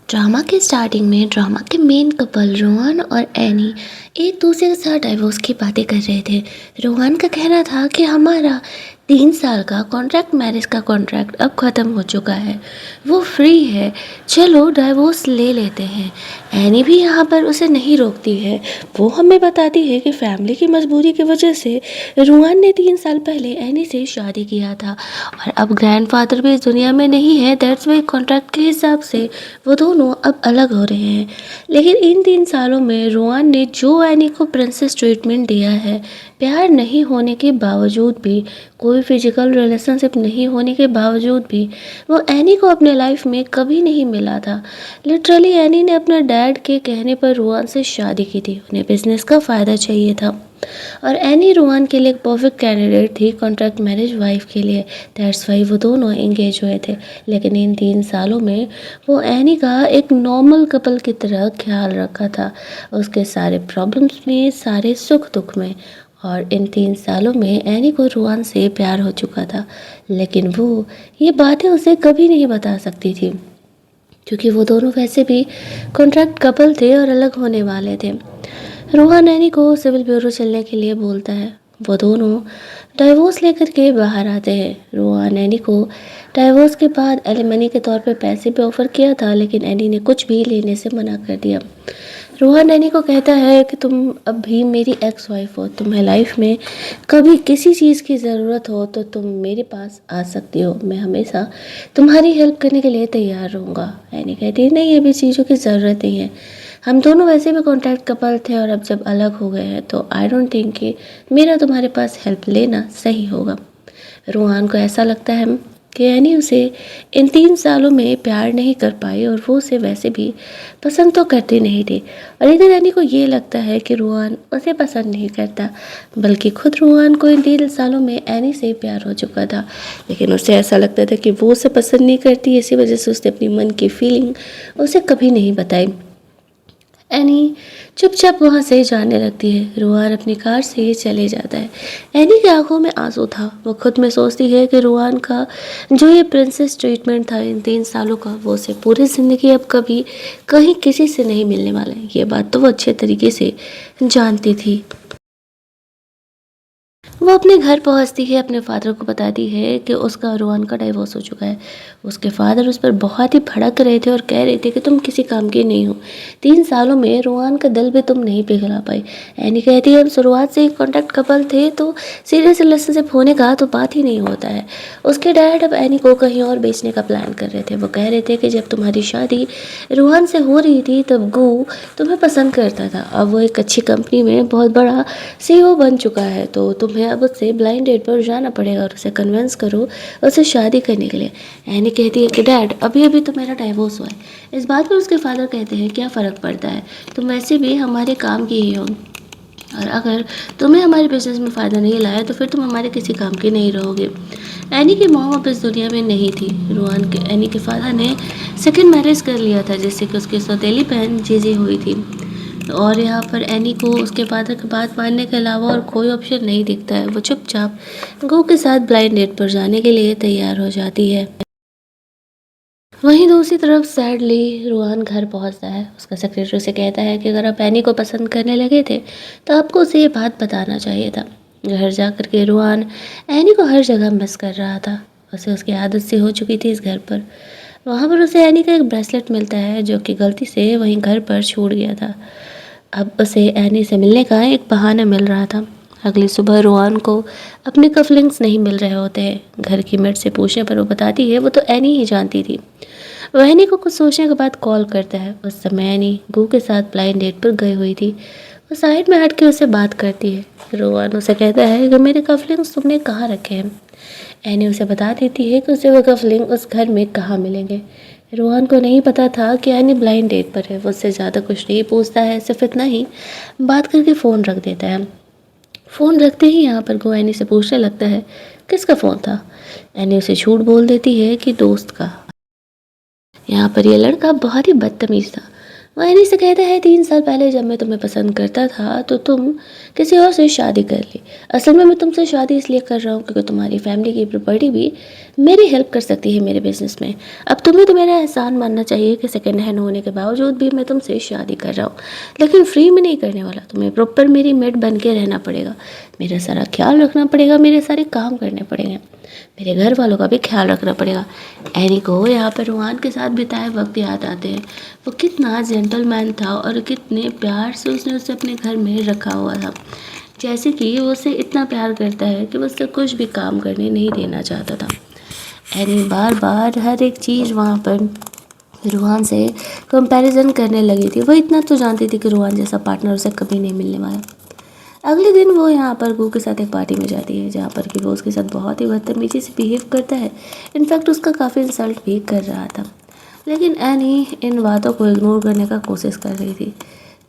Drama के starting में drama के मेन कपल रोहन और एनी एक दूसरे के साथ डाइवोर्स की बातें कर रहे थे। रोहन का कहना था कि हमारा 3 साल का कॉन्ट्रैक्ट, मैरिज का कॉन्ट्रैक्ट अब ख़त्म हो चुका है, वो फ्री है, चलो डाइवोर्स ले लेते हैं। एनी भी यहाँ पर उसे नहीं रोकती है, वो हमें बताती है कि फैमिली की मजबूरी की वजह से रोहन ने 3 साल पहले एनी से शादी किया था और अब ग्रैंडफादर भी इस दुनिया में नहीं है। दैट्स वाई कॉन्ट्रैक्ट के हिसाब से वो दोनों अब अलग हो रहे हैं। लेकिन इन 3 सालों में रोहन ने जो एनी को प्रिंसेस ट्रीटमेंट दिया है, प्यार नहीं होने के बावजूद भी, कोई फिजिकल रिलेशनशिप नहीं होने के बावजूद भी, वो एनी को अपने लाइफ में कभी नहीं मिला था। लिटरली एनी ने अपने डैड के कहने पर रोहन से शादी की थी, उन्हें बिजनेस का फ़ायदा चाहिए था और एनी रोहन के लिए एक परफेक्ट कैंडिडेट थी कॉन्ट्रैक्ट मैरिज वाइफ के लिए। दैट्स वाई वो दोनों एंगेज हुए थे। लेकिन इन 3 सालों में वो एनी का एक नॉर्मल कपल की तरह ख्याल रखा था, उसके सारे प्रॉब्लम्स में, सारे सुख दुख में। और इन 3 सालों में एनी को रोहन से प्यार हो चुका था, लेकिन वो ये बातें उसे कभी नहीं बता सकती थी क्योंकि वो दोनों वैसे भी कॉन्ट्रैक्ट कपल थे और अलग होने वाले थे। रोहन एनी को सिविल ब्यूरो चलने के लिए बोलता है। वो दोनों डाइवोर्स लेकर के बाहर आते हैं। रोहन एनी को डाइवोर्स के बाद एलिमनी के तौर पे पैसे भी ऑफर किया था, लेकिन एनी ने कुछ भी लेने से मना कर दिया। रोहन एनी को कहता है कि तुम अब भी मेरी एक्स वाइफ हो, तुम्हें लाइफ में कभी किसी चीज़ की ज़रूरत हो तो तुम मेरे पास आ सकती हो, मैं हमेशा तुम्हारी हेल्प करने के लिए तैयार रहूँगा। एनी कहती है नहीं, अभी चीज़ों की ज़रूरत नहीं है, हम दोनों वैसे भी कॉन्टैक्ट कपल थे और अब जब अलग हो गए हैं तो आई डोंट थिंक कि मेरा तुम्हारे पास हेल्प लेना सही होगा। रोहन को ऐसा लगता है कि एनी उसे इन 3 सालों में प्यार नहीं कर पाई और वो उसे वैसे भी पसंद तो करती नहीं थी। और इधर एनी को ये लगता है कि रोहन उसे पसंद नहीं करता, बल्कि खुद रोहन को इन 3 सालों में एनी से प्यार हो चुका था। लेकिन उसे ऐसा लगता था कि वो उसे पसंद नहीं करती, इसी वजह से उसने अपनी मन की फीलिंग उसे कभी नहीं बताई। एनी चुपचाप वहाँ से जाने लगती है। रोहन अपनी कार से चले जाता है। एनी की आंखों में आंसू था। वो खुद में सोचती है कि रोहन का जो ये प्रिंसेस ट्रीटमेंट था इन 3 सालों का, वो उसे पूरी ज़िंदगी अब कभी कहीं किसी से नहीं मिलने वाला है। ये बात तो वो अच्छे तरीके से जानती थी। वो अपने घर पहुंचती है, अपने फादर को बताती है कि उसका रोहन का डाइवोर्स हो चुका है। उसके फादर उस पर बहुत ही भड़क रहे थे और कह रहे थे कि तुम किसी काम की नहीं हो, 3 सालों में रोहन का दिल भी तुम नहीं पिघला पाई। एनी कहती है हम शुरुआत से ही कॉन्टैक्ट कपल थे, तो सीरियस रिलेशनशिप होने का तो बात ही नहीं होता है। उसके डैड अब एनी को कहीं और बेचने का प्लान कर रहे थे। वो कह रहे थे कि जब तुम्हारी शादी रोहन से हो रही थी तब गू तुम्हें पसंद करता था, अब वो एक अच्छी कंपनी में बहुत बड़ा सीईओ बन चुका है, तो तुम्हें अब उससे ब्लाइंड डेट पर जाना पड़ेगा और उसे कन्विंस करो उससे शादी करने के लिए। एनी कहती है कि डैड अभी अभी तो मेरा डाइवोर्स हुआ है। इस बात पर उसके फादर कहते हैं क्या फ़र्क पड़ता है, तुम वैसे भी हमारे काम की ही हो और अगर तुम्हें हमारे बिजनेस में फ़ायदा नहीं लाया तो फिर तुम हमारे किसी काम की नहीं रहोगे। एनी की मॉम अब इस दुनिया में नहीं थी। रोहन के एनी के फादर ने सेकेंड मैरिज कर लिया था, जिससे कि उसकी सौतेली बहन जीजी हुई थी। और यहाँ पर एनी को उसके फादर की बात मानने के अलावा और कोई ऑप्शन नहीं दिखता है। वो चुपचाप गो के साथ ब्लाइंड डेट पर जाने के लिए तैयार हो जाती है। वहीं दूसरी तरफ सैडली रोहन घर पहुंचता है। उसका सेक्रेटरी उसे कहता है कि अगर आप एनी को पसंद करने लगे थे तो आपको उसे ये बात बताना चाहिए था। घर जाकर के रोहन एनी को हर जगह मिस कर रहा था। उसे उसकी आदत सी हो चुकी थी इस घर पर। वहाँ पर उसे एनी का एक ब्रेसलेट मिलता है जो कि गलती से वहीं घर पर छूट गया था। अब उसे एनी से मिलने का एक बहाना मिल रहा था। अगली सुबह रोहन को अपने कफलिंग्स नहीं मिल रहे होते हैं। घर की मेड से पूछने पर वो बताती है वो तो एनी ही जानती थी। वह एनी को कुछ सोचने के बाद कॉल करता है। उस समय एनी गू के साथ ब्लाइंड डेट पर गई हुई थी। वो साइड में हट के उसे बात करती है। रोहन उसे कहता है कि मेरे कफलिंग्स तुमने कहाँ रखे हैं। एनी उसे बता देती है कि उसे वो कफलिंग उस घर में कहाँ मिलेंगे। रोहन को नहीं पता था कि एनी ब्लाइंड डेट पर है। वो उससे ज़्यादा कुछ नहीं पूछता है, सिर्फ इतना ही बात करके फ़ोन रख देता है। फ़ोन रखते ही यहाँ पर गो एनी से पूछने लगता है किसका फ़ोन था। एनी उसे झूठ बोल देती है कि दोस्त का। यहाँ पर यह लड़का बहुत ही बदतमीज़ था। वो एनी से कहता है 3 साल पहले जब मैं तुम्हें पसंद करता था तो तुम किसी और से शादी कर ली। असल में मैं तुमसे शादी इसलिए कर रहा हूँ क्योंकि तुम्हारी फैमिली की प्रॉपर्टी भी मेरी हेल्प कर सकती है मेरे बिजनेस में। अब तुम्हें तो मेरा एहसान मानना चाहिए कि सेकंड हैंड होने के बावजूद भी मैं तुमसे शादी कर रहा हूँ, लेकिन फ्री में नहीं करने वाला। तुम्हें प्रॉपर मेरी मेड बन के रहना पड़ेगा, मेरा सारा ख्याल रखना पड़ेगा, मेरे सारे काम करने पड़ेंगे, मेरे घर वालों का भी ख्याल रखना पड़ेगा। एनी को यहाँ पर रोहान के साथ बिताए वक्त याद आते हैं। वो कितना जेंटलमैन था और कितने प्यार से उसने उसे अपने घर में रखा हुआ था, जैसे कि वो उसे इतना प्यार करता है कि वो उससे कुछ भी काम करने नहीं देना चाहता था। एनी बार बार हर एक चीज़ वहाँ पर रोहान से कंपैरिजन करने लगी थी। वो इतना तो जानती थी कि रोहान जैसा पार्टनर उसे कभी नहीं मिलने वाला। अगले दिन वो यहाँ पर गू के साथ एक पार्टी में जाती है जहाँ पर कि वो उसके साथ बहुत ही बदतमीजी से बिहेव करता है। इनफैक्ट उसका काफ़ी इंसल्ट भी कर रहा था, लेकिन एनी इन बातों को इग्नोर करने का कोशिश कर रही थी।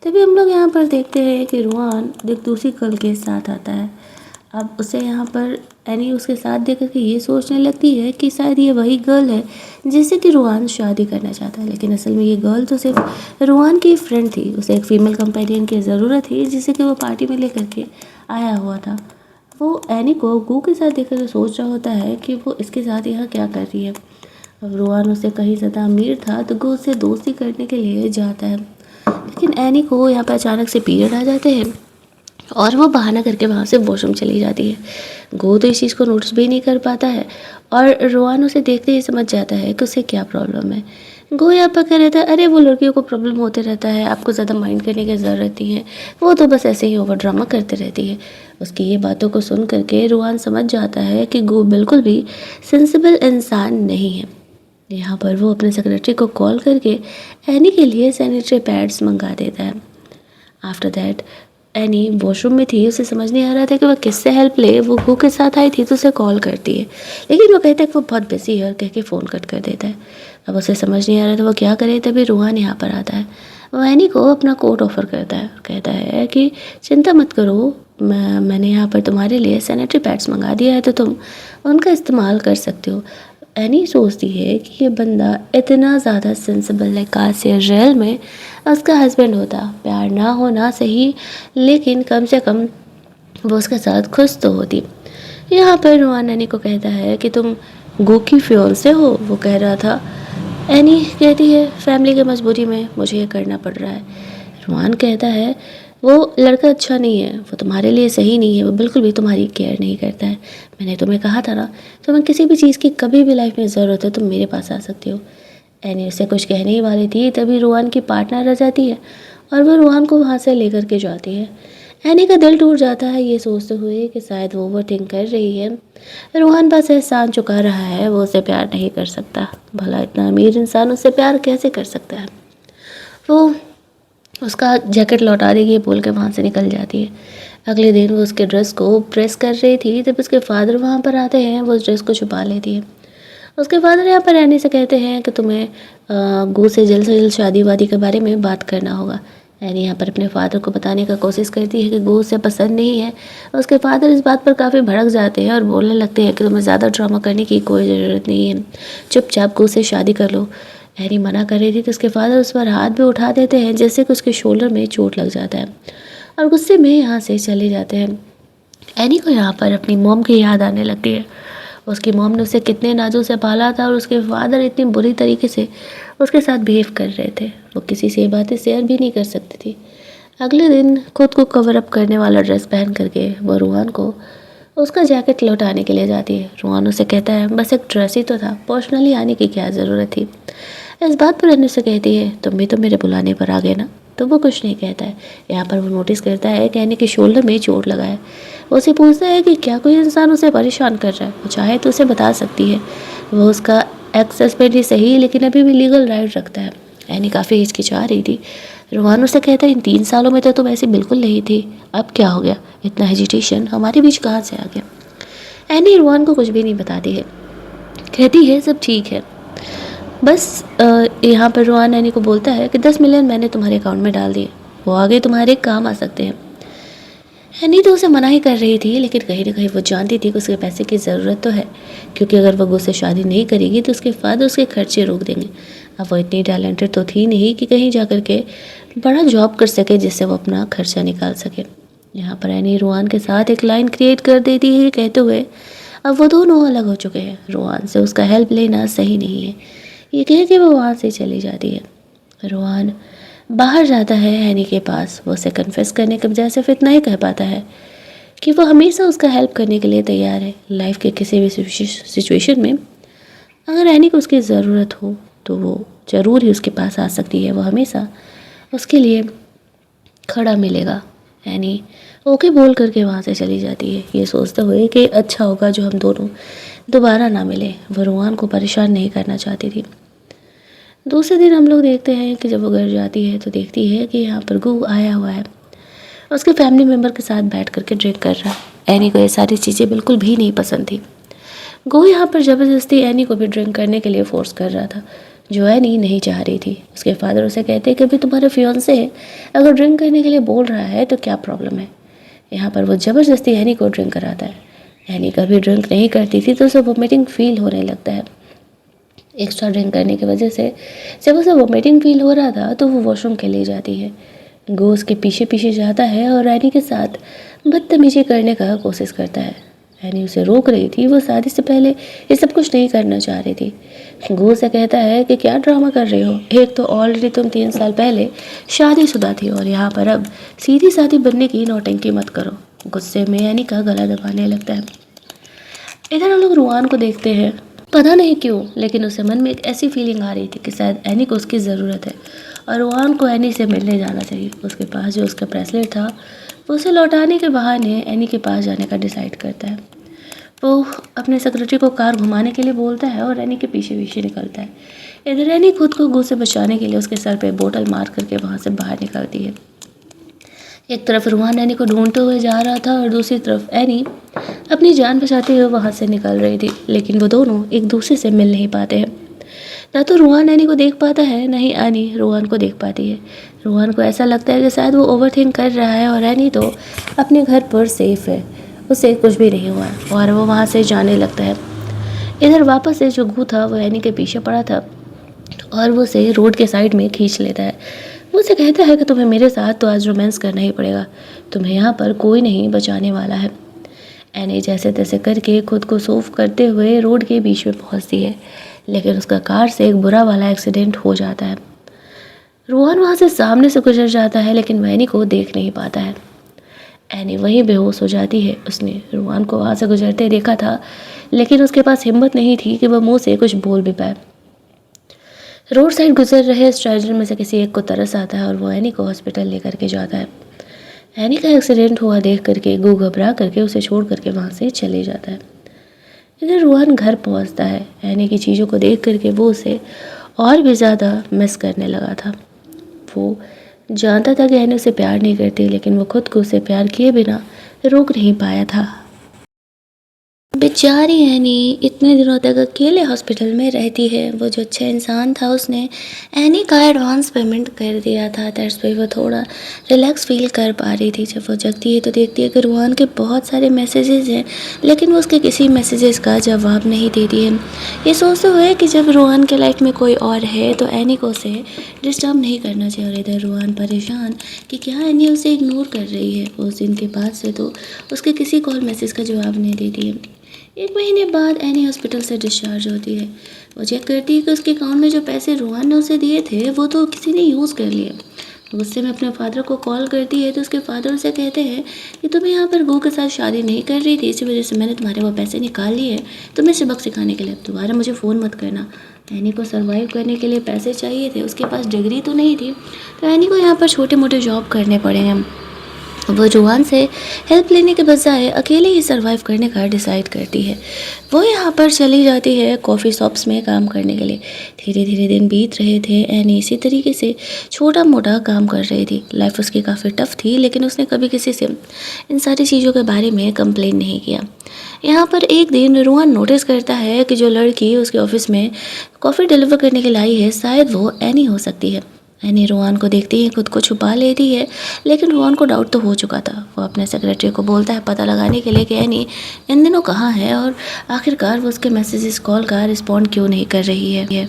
तभी हम लोग यहाँ पर देखते हैं कि रोहान एक दूसरी गर्ल के साथ आता है। अब उसे यहाँ पर एनी उसके साथ देख कर के ये सोचने लगती है कि शायद ये वही गर्ल है जिससे कि रोहान शादी करना चाहता है, लेकिन असल में ये गर्ल तो सिर्फ रोहान की फ्रेंड थी। उसे एक फ़ीमेल कंपेनियन की ज़रूरत थी जिसे कि वो पार्टी में लेकर के आया हुआ था। वो एनी को गू के साथ देख कर सोच रहा होता है कि वो इसके साथ यहाँ क्या कर रही है। अब रोहान उससे कहीं ज़्यादा अमीर था तो गू उससे दोस्ती करने के लिए जाता है, लेकिन एनी को यहाँ पर अचानक से पीरियड आ जाते हैं और वो बहाना करके वहाँ से वॉशरूम चली जाती है। गो तो इस चीज़ को नोटिस भी नहीं कर पाता है और रोहान उसे देखते ही समझ जाता है कि उसे क्या प्रॉब्लम है। गो यहाँ पर कह रहता है, अरे वो लड़कियों को प्रॉब्लम होते रहता है, आपको ज़्यादा माइंड करने की ज़रूरत नहीं है, वो तो बस ऐसे ही ओवर ड्रामा करते रहती है। उसकी ये बातों को सुन करके रोहान समझ जाता है कि गो बिल्कुल भी सेंसिबल इंसान नहीं है। यहाँ पर वो अपने सेक्रेटरी को कॉल करके एनी के लिए सैनिटरी पैड्स मंगा देता है। आफ्टर दैट एनी वॉशरूम में थी, उसे समझ नहीं आ रहा था कि वह किससे हेल्प ले। वो गू के साथ आई थी तो उसे कॉल करती है, लेकिन वो कहता है कि वो बहुत बिजी है और कह के फ़ोन कट कर देता है। अब उसे समझ नहीं आ रहा था वो क्या करे, तभी रोहान यहाँ पर आता है। वो एनी को अपना कोट ऑफर करता है, कहता है कि चिंता मत करो, मैंने यहाँ पर तुम्हारे लिए सैनिटरी पैड्स मंगा दिया है तो तुम उनका इस्तेमाल कर सकते हो। एनी सोचती है कि ये बंदा इतना ज़्यादा सेंसिबल है, काश ये रियल में उसका हस्बैंड होता। प्यार ना होना सही, लेकिन कम से कम वो उसके साथ खुश तो होती। यहाँ पर रोहान एनी को कहता है कि तुम गो की फियोंसे हो। वो कह रहा था। एनी कहती है, फैमिली की मजबूरी में मुझे ये करना पड़ रहा है। रोहान कहता है, वो लड़का अच्छा नहीं है, वो तुम्हारे लिए सही नहीं है, वो बिल्कुल भी तुम्हारी केयर नहीं करता है। मैंने तुम्हें कहा था ना, तुम्हें किसी भी चीज़ की कभी भी लाइफ में ज़रूरत है तुम मेरे पास आ सकते हो। एनी उससे कुछ कहने ही वाली थी तभी रोहान की पार्टनर आ जाती है और वो रोहान को वहाँ से लेकर के जाती है। एनी का दिल टूट जाता है ये सोचते हुए कि शायद वो ओवरथिंक कर रही है। रोहान बस एहसान चुका रहा है, वो उसे प्यार नहीं कर सकता। भला इतना अमीर इंसान उससे प्यार कैसे कर सकता है। वो उसका जैकेट लौटा देगी बोल के वहाँ से निकल जाती है। अगले दिन वो उसके ड्रेस को प्रेस कर रही थी तब उसके फादर वहाँ पर आते हैं। वो उस ड्रेस को छुपा लेती है। उसके फादर यहाँ पर एनी से कहते हैं कि तुम्हें गू से जल्द शादी वादी के बारे में बात करना होगा। एनी यहाँ पर अपने फादर को बताने का कोशिश करती है कि गू उसे पसंद नहीं है। उसके फादर इस बात पर काफ़ी भड़क जाते हैं और बोलने लगते हैं कि तुम्हें ज़्यादा ड्रामा करने की कोई ज़रूरत नहीं है, चुपचाप गू से शादी कर लो। एनी मना कर रही थी तो उसके फादर उस पर हाथ भी उठा देते हैं, जैसे कि उसके शोल्डर में चोट लग जाता है और गुस्से में यहाँ से चले जाते हैं। एनी को यहाँ पर अपनी मॉम की याद आने लगती है। उसकी मॉम ने उसे कितने नाजुक से पाला था और उसके फादर इतनी बुरी तरीके से उसके साथ बिहेव कर रहे थे। वो किसी से बातें शेयर भी नहीं कर सकती थी। अगले दिन खुद को कवर अप करने वाला ड्रेस पहन करके वो रोहान को उसका जैकेट लौटाने के लिए जाती है। रोहान उसे कहता है, बस एक ड्रेस ही तो था, पर्सनली आने की क्या ज़रूरत थी। इस बात पर एनी से कहती है, तुम भी तो मेरे बुलाने पर आ गए ना। तो वो कुछ नहीं कहता है। यहाँ पर वो नोटिस करता है कि एनी के शोल्डर में चोट लगा है। वो उसे पूछता है कि क्या कोई इंसान उसे परेशान कर रहा है, वो चाहे तो उसे बता सकती है। वो उसका एक्स हस्बैंड ही सही लेकिन अभी भी लीगल राइट रखता है। एनी काफ़ी हिचकिचा रही थी। रोहान उसे कहता है, इन 3 सालों में तो तुम ऐसी बिल्कुल नहीं थी, अब क्या हो गया, इतना हेजिटेशन हमारे बीच कहाँ से आ गया। एनी रोहान को कुछ भी नहीं बताती है, कहती है सब ठीक है। बस यहाँ पर रोहान एनी को बोलता है कि 10 मिलियन मैंने तुम्हारे अकाउंट में डाल दिए, वो आगे तुम्हारे काम आ सकते हैं। एनी तो उसे मना ही कर रही थी, लेकिन कहीं ना कहीं वो जानती थी कि उसके पैसे की ज़रूरत तो है, क्योंकि अगर वो उससे शादी नहीं करेगी तो उसके फादर उसके खर्चे रोक देंगे। अब वो इतनी टैलेंटेड तो थी नहीं कि कहीं जा कर के बड़ा जॉब कर सके जिससे वो अपना खर्चा निकाल सके। यहाँ पर एनी रोहान के साथ एक लाइन क्रिएट कर देती है कहते हुए अब वो दोनों अलग हो चुके हैं, रोहान से उसका हेल्प लेना सही नहीं है। ये कह के वो वहाँ से चली जाती है। रोहान बाहर जाता है एनी के पास। वो उसे कन्फेस करने के बजाय सिर्फ इतना ही कह पाता है कि वो हमेशा उसका हेल्प करने के लिए तैयार है। लाइफ के किसी भी सिचुएशन में अगर एनी को उसकी ज़रूरत हो तो वो ज़रूर ही उसके पास आ सकती है। वो हमेशा उसके लिए खड़ा मिलेगा। एनी ओके बोल करके वहाँ से चली जाती है, ये सोचते हुए कि अच्छा होगा जो हम दोनों दोबारा ना मिले। वो रोहान को परेशान नहीं करना चाहती थी। दूसरे दिन हम लोग देखते हैं कि जब वो घर जाती है तो देखती है कि यहाँ पर गू आया हुआ है, उसके फैमिली मेम्बर के साथ बैठ करके ड्रिंक कर रहा है। एनी को ये सारी चीज़ें बिल्कुल भी नहीं पसंद थी। गो यहाँ पर ज़बरदस्ती एनी को भी ड्रिंक करने के लिए फोर्स कर रहा था, जो एनी नहीं चाह रही थी। उसके फादर उसे कहते हैं कि अभी तुम्हारे फियांसे है, अगर ड्रिंक करने के लिए बोल रहा है तो क्या प्रॉब्लम है। यहाँ पर वो ज़बरदस्ती एनी को ड्रिंक कराता है। एनी कभी ड्रिंक नहीं करती थी तो उसे वोमिटिंग फील होने लगता है। एक्स्ट्रा ड्रिंक करने की वजह से जब उसे वोमिटिंग फील हो रहा था तो वो वॉशरूम के लिए जाती है। गो उसके पीछे पीछे जाता है और एनी के साथ बदतमीजी करने का कोशिश करता है। एनी उसे रोक रही थी, वो शादी से पहले ये सब कुछ नहीं करना चाह रही थी। गो से कहता है कि क्या ड्रामा कर रहे हो, एक तो ऑलरेडी तुम 3 साल पहले शादीशुदा थी और यहाँ पर अब सीधी सादी बनने की नौटंकी मत करो। गुस्से में एनी का गला दबाने लगता है। इधर हम लोग रोहान को देखते हैं। पता नहीं क्यों लेकिन उसे मन में एक ऐसी फीलिंग आ रही थी कि शायद एनी को उसकी ज़रूरत है और रोहान को एनी से मिलने जाना चाहिए। उसके पास जो उसका ब्रेसलेट था वो उसे लौटाने के बहाने एनी के पास जाने का डिसाइड करता है। वो अपने सेक्रेटरी को कार घुमाने के लिए बोलता है और एनी के पीछे पीछे निकलता है। इधर एनी खुद को गू से बचाने के लिए उसके सर पे बोतल मार करके वहाँ से बाहर निकलती है। एक तरफ रोहान एनी को ढूंढते हुए जा रहा था और दूसरी तरफ एनी अपनी जान बचाते हुए वहाँ से निकल रही थी, लेकिन वो दोनों एक दूसरे से मिल नहीं पाते हैं। ना तो रोहान एनी को देख पाता है, ना ही एनी रोहान को देख पाती है। रोहान को ऐसा लगता है कि शायद वो ओवरथिंक कर रहा है और एनी तो अपने घर पर सेफ है, उसे कुछ भी नहीं हुआ और वो वहाँ से जाने लगता है। इधर वापस से जो गू था वो एनी के पीछे पड़ा था और वो उसे रोड के साइड में खींच लेता है। वो उसे कहता है कि तुम्हें मेरे साथ तो आज रोमांस करना ही पड़ेगा, तुम्हें यहाँ पर कोई नहीं बचाने वाला है। एनी जैसे तैसे करके खुद को सेव करते हुए रोड के बीच में पहुँचती है, लेकिन उसका कार से एक बुरा वाला एक्सीडेंट हो जाता है। रोहन वहाँ से सामने से गुजर जाता है लेकिन वह एनी को देख नहीं पाता है। एनी वहीं बेहोश हो जाती है। उसने रोहन को वहाँ से गुजरते देखा था लेकिन उसके पास हिम्मत नहीं थी कि वह मुँह से कुछ बोल भी पाए। रोड साइड गुजर रहे स्ट्रेंजर में से किसी एक को तरस आता है और वो एनी को हॉस्पिटल लेकर के जाता है। एनी का एक्सीडेंट हुआ देख करके गू घबरा करके उसे छोड़ करके वहाँ से चले जाता है। इधर रोहन घर पहुँचता है। एनी की चीज़ों को देख करके वो उसे और भी ज़्यादा मिस करने लगा था। वो जानता था कि एनी उसे प्यार नहीं करती, लेकिन वो खुद को उसे प्यार किए बिना रोक नहीं पाया था। बेचारी एनी इतने दिनों तक अकेले हॉस्पिटल में रहती है। वो जो अच्छा इंसान था उसने एनी का एडवांस पेमेंट कर दिया था, दैट्स वाई वो थोड़ा रिलैक्स फील कर पा रही थी। जब वो जगती है तो देखती है कि रोहन के बहुत सारे मैसेजेस हैं लेकिन वो उसके किसी मैसेजेस का जवाब नहीं देती है। ये सोचते हुए कि जब रोहन के लाइफ में कोई और है तो एनी को उसे डिस्टर्ब नहीं करना चाहिए। और इधर रोहन परेशान कि क्या एनी उसे इग्नोर कर रही है। उस दिन के बाद से तो उसके किसी कॉल मैसेज का जवाब नहीं देती है। 1 महीने बाद एनी हॉस्पिटल से डिस्चार्ज होती है। वो चेक करती है कि उसके अकाउंट में जो पैसे रोहन ने उसे दिए थे वो तो किसी ने यूज़ कर लिए। गुस्से में अपने फादर को कॉल करती है तो उसके फादर उसे कहते हैं कि तुम्हें यहाँ पर गो के साथ शादी नहीं कर रही थी, इसी वजह से मैंने तुम्हारे वो पैसे निकाल लिए हैं। तुम्हें सबक सिखाने के लिए अब दोबारा मुझे फ़ोन मत करना। एनी को सर्वाइव करने के लिए पैसे चाहिए थे, उसके पास डिग्री तो नहीं थी, तो एनी को यहाँ पर छोटे मोटे जॉब करने पड़े हैं। वो रोहन से हेल्प लेने के बजाय अकेले ही सरवाइव करने का डिसाइड करती है। वो यहाँ पर चली जाती है कॉफ़ी शॉप्स में काम करने के लिए। धीरे धीरे दिन बीत रहे थे। एनी इसी तरीके से छोटा मोटा काम कर रही थी। लाइफ उसकी काफ़ी टफ थी लेकिन उसने कभी किसी से इन सारी चीज़ों के बारे में कंप्लेन नहीं किया। यहाँ पर एक दिन रोहन नोटिस करता है कि जो लड़की उसके ऑफिस में कॉफ़ी डिलीवर करने के लिए आई है शायद वो एनी हो सकती है। एनी रोहन को देखती है, खुद को छुपा लेती है, लेकिन रोहन को डाउट तो हो चुका था। वो अपने सेक्रेटरी को बोलता है पता लगाने के लिए कि एनी इन दिनों कहाँ है और आखिरकार वो उसके मैसेजेस कॉल का रिस्पॉन्ड क्यों नहीं कर रही है।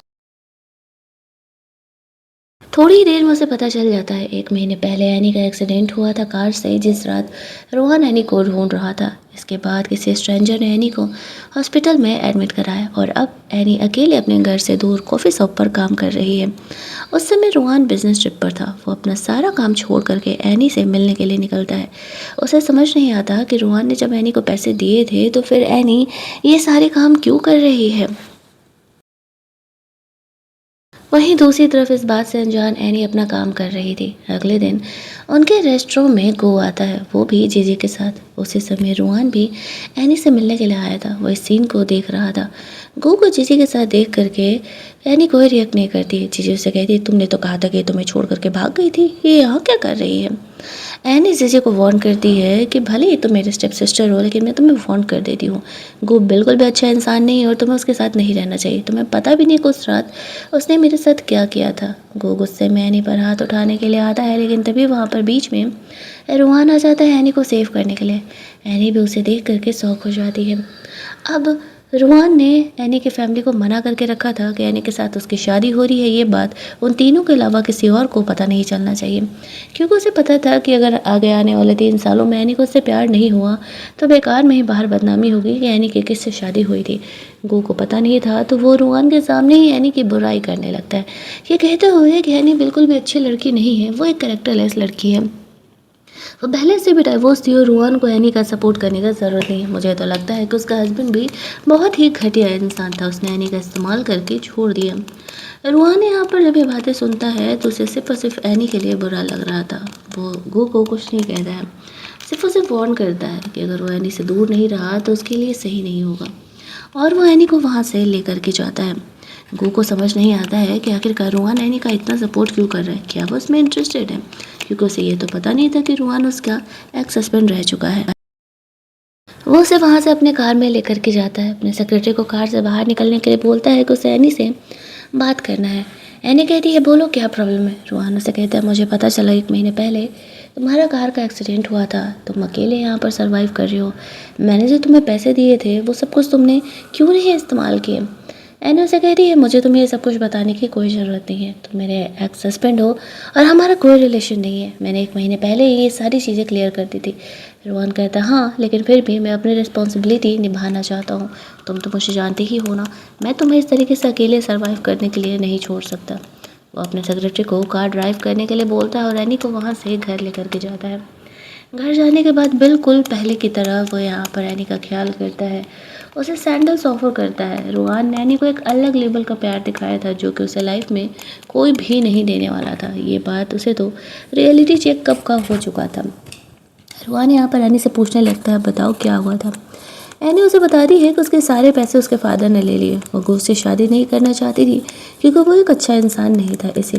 थोड़ी ही देर में उसे पता चल जाता है 1 महीने पहले एनी का एक्सीडेंट हुआ था कार से, जिस रात रोहन एनी को ढूंढ रहा था। इसके बाद किसी स्ट्रेंजर ने एनी को हॉस्पिटल में एडमिट कराया और अब एनी अकेले अपने घर से दूर कॉफ़ी शॉप पर काम कर रही है। उस समय रोहन बिजनेस ट्रिप पर था। वो अपना सारा काम छोड़ करके एनी से मिलने के लिए निकलता है। उसे समझ नहीं आता कि रोहन ने जब एनी को पैसे दिए थे तो फिर एनी ये सारे काम क्यों कर रही है। वहीं दूसरी तरफ इस बात से अनजान एनी अपना काम कर रही थी। अगले दिन उनके रेस्टोरेंट में गो आता है, वो भी जीजी के साथ। उसी समय रोहन भी एनी से मिलने के लिए आया था। वो इस सीन को देख रहा था। गो को जीजी के साथ देख करके एनी कोई रिएक्ट नहीं करती। जीजी उसे कहती, तुमने तो कहा था कि तुम्हें छोड़ करके भाग गई थी, ये यहाँ क्या कर रही है। एनी जीजी को वार्न करती है कि भले ही तुम मेरे स्टेप सिस्टर हो, लेकिन मैं तुम्हें वार्न कर देती हूँ, गो बिल्कुल भी अच्छा इंसान नहीं है और तुम्हें उसके साथ नहीं रहना चाहिए। तुम्हें पता भी नहीं कि उस रात उसने मेरे साथ क्या किया था। गो गुस्से में एनी पर हाथ उठाने के लिए आता है, लेकिन तभी वहाँ पर बीच में रोहान आ जाता है एनी को सेव करने के लिए। एनी भी उसे देख करके शॉक हो जाती है। अब रोहान ने एनी की फैमिली को मना करके रखा था कि एनी के साथ उसकी शादी हो रही है, ये बात उन तीनों के अलावा किसी और को पता नहीं चलना चाहिए, क्योंकि उसे पता था कि अगर आगे आने वाले 3 सालों में एनी को उससे प्यार नहीं हुआ तो बेकार में ही बाहर बदनामी होगी कि एनी की किससे शादी हुई थी। गो को पता नहीं था तो वो रोहान के सामने ही एनी की बुराई करने लगता है, ये कहते हुए कि एनी बिल्कुल भी अच्छी लड़की नहीं है, वो एक कैरेक्टरलेस लड़की है। वो पहले से भी डाइवोर्स थी और रोहन को एनी का सपोर्ट करने का ज़रूरत नहीं है। मुझे तो लगता है कि उसका हस्बैंड भी बहुत ही घटिया इंसान था, उसने एनी का इस्तेमाल करके छोड़ दिया। रोहन यहाँ पर जब ये बातें सुनता है तो उसे सिर्फ और सिर्फ एनी के लिए बुरा लग रहा था। वो गो को कुछ नहीं कहता है, सिर्फ उसे वार्न करता है कि अगर वो एनी से दूर नहीं रहा तो उसके लिए सही नहीं होगा, और वो एनी को वहाँ से लेकर के जाता है। गो को समझ नहीं आता है कि आखिरकार रोहन एनी का इतना सपोर्ट क्यों कर रहा है, क्या वो उसमें इंटरेस्टेड है, क्योंकि उसे ये तो पता नहीं था कि रोहन उसका एक्स हस्बैंड रह चुका है। वो उसे वहाँ से अपने कार में लेकर के जाता है। अपने सेक्रेटरी को कार से बाहर निकलने के लिए बोलता है कि उसे एनी से बात करना है। एनी कहती है, बोलो क्या प्रॉब्लम है। रोहन उसे कहता है, मुझे पता चला 1 महीने पहले तुम्हारा कार का एक्सीडेंट हुआ था, तुम अकेले यहाँ पर सर्वाइव कर रही हो, मैंने जो तुम्हें पैसे दिए थे वो सब कुछ तुमने क्यों नहीं इस्तेमाल किए। एनी उसे कह रही है, मुझे तुम्हें ये सब कुछ बताने की कोई ज़रूरत नहीं है, तुम मेरे एक्स हस्बैंड हो और हमारा कोई रिलेशन नहीं है, मैंने 1 महीने पहले ये सारी चीज़ें क्लियर कर दी थी। रोहन कहता है, हाँ लेकिन फिर भी मैं अपनी रिस्पॉन्सिबिलिटी निभाना चाहता हूँ, तुम तो मुझे जानते ही हो ना, मैं तुम्हें इस तरीके से अकेले सर्वाइव करने के लिए नहीं छोड़ सकता। वो अपने सेक्रेटरी को कार ड्राइव करने के लिए बोलता है और एनी को वहाँ से घर लेकर के जाता है। घर जाने के बाद बिल्कुल पहले की तरह वो यहाँ पर एनी का ख्याल करता है, उसे सैंडल्स ऑफर करता है। रोहान ने एनी को एक अलग लेवल का प्यार दिखाया था जो कि उसे लाइफ में कोई भी नहीं देने वाला था। ये बात उसे तो रियलिटी चेक कब का हो चुका था। रोहान यहाँ पर एनी से पूछने लगता है, बताओ क्या हुआ था। एनी उसे बताती है कि उसके सारे पैसे उसके फादर ने ले लिए। वो गो से शादी नहीं करना चाहती थी क्योंकि वो एक अच्छा इंसान नहीं था, इस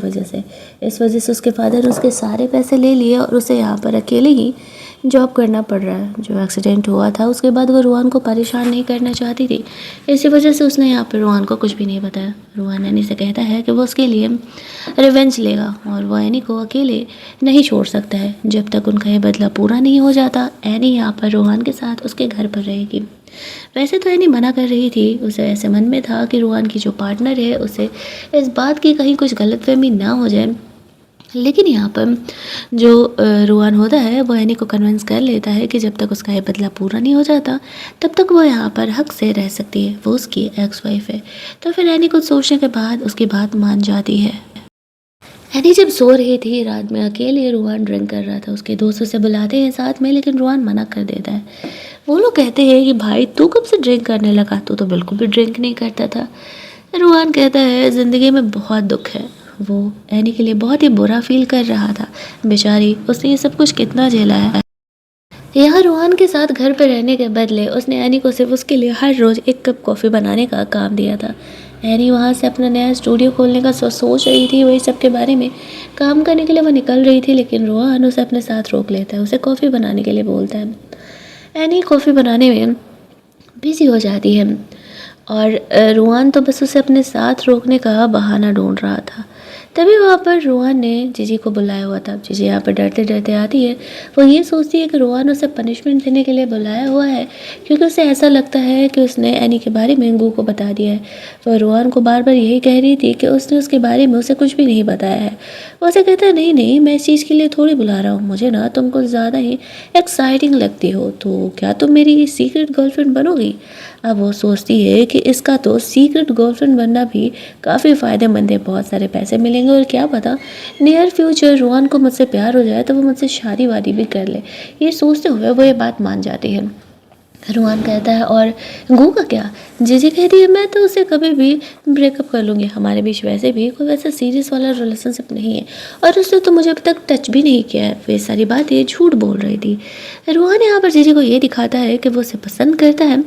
वजह से उसके फादर ने उसके सारे पैसे ले लिए और उसे यहाँ पर अकेले ही जॉब करना पड़ रहा है। जो एक्सीडेंट हुआ था उसके बाद वो रोहन को परेशान नहीं करना चाहती थी, इसी वजह से उसने यहाँ पर रोहन को कुछ भी नहीं बताया। रोहन एनी से कहता है कि वो उसके लिए रिवेंज लेगा और वो एनी को अकेले नहीं छोड़ सकता है। जब तक उनका ये बदला पूरा नहीं हो जाता एनी यहाँ पर रोहन के साथ उसके घर पर रहेगी। वैसे तो एनी मना कर रही थी, उसे ऐसे मन में था कि रोहन की जो पार्टनर है उसे इस बात की कहीं कुछ गलतफहमी ना हो जाए, लेकिन यहाँ पर जो रोहन होता है वो एनी को कन्विंस कर लेता है कि जब तक उसका ये बदला पूरा नहीं हो जाता तब तक वो यहाँ पर हक से रह सकती है, वो उसकी एक्स वाइफ है। तो फिर एनी कुछ सोचने के बाद उसकी बात मान जाती है। एनी जब सो रही थी रात में अकेले, रोहन ड्रिंक कर रहा था। उसके दोस्त उसे बुलाते हैं साथ में, लेकिन रोहन मना कर देता है। वो लोग कहते हैं कि भाई तू कब से ड्रिंक करने लगा, तू तो बिल्कुल भी ड्रिंक नहीं करता था। रोहन कहता है, ज़िंदगी में बहुत दुख है। वो एनी के लिए बहुत ही बुरा फील कर रहा था, बेचारी उसने ये सब कुछ कितना झेला है। यहाँ रोहन के साथ घर पर रहने के बदले उसने एनी को सिर्फ उसके लिए हर रोज़ 1 कप कॉफ़ी बनाने का काम दिया था। एनी वहाँ से अपना नया स्टूडियो खोलने का सोच रही थी, वही सब के बारे में काम करने के लिए वो निकल रही थी, लेकिन रोहन उसे अपने साथ रोक लेता है, उसे कॉफ़ी बनाने के लिए बोलता है। एनी कॉफ़ी बनाने में बिजी हो जाती है और रोहन तो बस उसे अपने साथ रोकने का बहाना ढूंढ रहा था। तभी वहाँ पर रोहन ने जीजी को बुलाया हुआ था। जीजी यहाँ पर डरते डरते आती है। वो ये सोचती है कि रोहन उसे पनिशमेंट देने के लिए बुलाया हुआ है, क्योंकि उसे ऐसा लगता है कि उसने एनी के बारे में गू को बता दिया है। वो रोहन को बार बार यही कह रही थी कि उसने उसके बारे में उसे कुछ भी नहीं बताया है। वो उसे कहता है, नहीं नहीं, मैं इस चीज़ के लिए थोड़ी बुला रहा हूँ, मुझे ना तुम कुछ ज़्यादा ही एक्साइटिंग लगती हो, तो क्या तुम मेरी सीक्रेट गर्लफ्रेंड बनोगी। अब वो सोचती है कि इसका तो सीक्रेट गर्लफ्रेंड बनना भी काफ़ी फ़ायदेमंद है, बहुत सारे पैसे मिलेंगे और क्या पता नियर फ्यूचर रोहन को मुझसे प्यार हो जाए तो वो मुझसे शादी वादी भी कर ले। ये सोचते हुए वो ये बात मान जाती है। रोहन कहता है, और गू का क्या। जीजी कहती है, मैं तो उससे कभी भी ब्रेकअप कर लूँगी, हमारे बीच वैसे भी कोई वैसा सीरियस वाला रिलेशनशिप नहीं है और उसने तो मुझे अभी तक टच भी नहीं किया है। वे सारी बातें झूठ बोल रही थी। रोहन यहाँ पर जीजी को ये दिखाता है कि वो उसे पसंद करता है।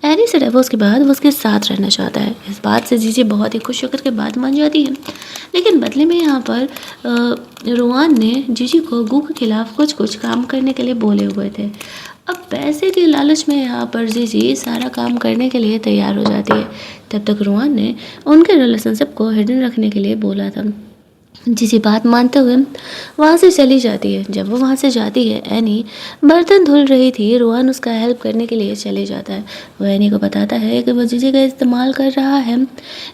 एनी से डिवोर्स के बाद वो उसके साथ रहना चाहता है। इस बात से जीजी बहुत ही खुश होकर के बात मान जाती है, लेकिन बदले में यहाँ पर रोहन ने जीजी को गू के खिलाफ कुछ कुछ काम करने के लिए बोले हुए थे। अब पैसे के लालच में यहाँ पर जीजी सारा काम करने के लिए तैयार हो जाती है। तब तक रोहन ने उनके रिलेशनशिप को हिडन रखने के लिए बोला था। जीजी बात मानते हुए वहाँ से चली जाती है। जब वो वहाँ से जाती है, एनी बर्तन धुल रही थी। रोहन उसका हेल्प करने के लिए चले जाता है। वो एनी को बताता है कि वो जीजी का इस्तेमाल कर रहा है